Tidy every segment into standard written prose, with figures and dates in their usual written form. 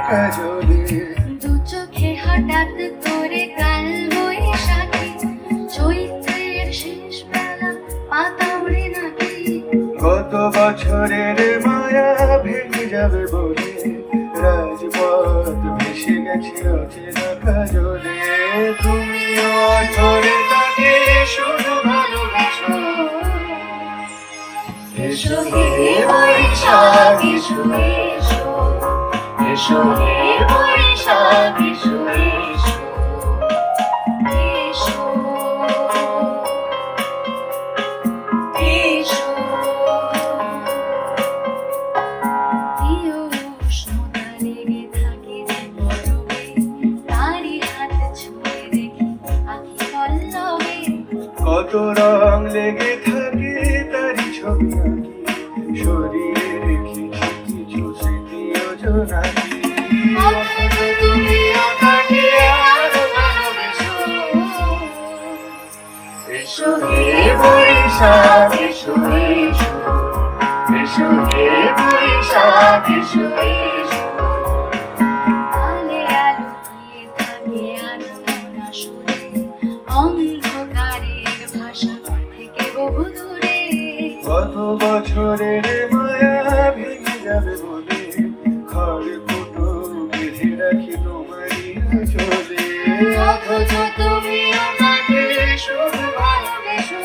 কাজলে। দু চোখে হঠাৎ করে কাল বৈশাখী, চৈত্রের শেষ বেলা পাতা ওড়ে নাকি। গত বছরের মায়া ভেঙে যাবে বলে রাজপথ ভেসে গেছে অচেনা কাজলে। তুমিও অঝরে তাকে শুধু ভালোবেসো। এসো হে বৈশাখ এসো এসো, এসো হে বৈশাখ এসো এসো, এসো এসো। প্রিয় উষ্ণতা লেগে থাকে যে পরবে, তারই হাত ছুঁয়ে দেখি আঁখি পল্লবে। কত রং লেগে থাকে তারই ছবি আঁকি, সরিয়ে রেখেছি কিছু স্মৃতি অজনাকি। অথচ তুমিও তাকে আরো ভালোবেসো। এসো হে বৈশাখ এসো এসো, এসো হে বৈশাখ এসো এসো। আলে আলোকিয়ে থাকে আনমনা সুরে, অন্ধকারের ভাষা থেকে বহু দূরে। কত বছরের মায়া ভেঙে যাবে বলে খড়কুটো বেঁধে রাখি তোমারই চলে। অথচ তুমিও তাকে শুধু ভালোবেসো।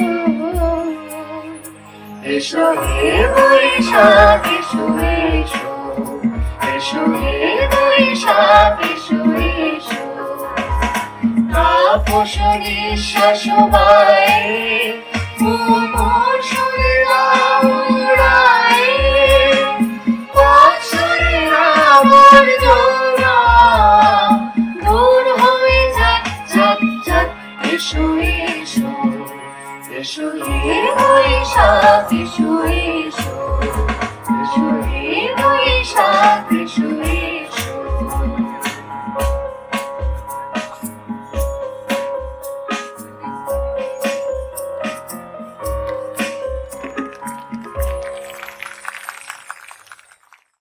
এসো হে বৈশাখ এসো এসো, এসো হে বৈশাখ এসো এসো। তাপস নিঃশ্বাস বায়ে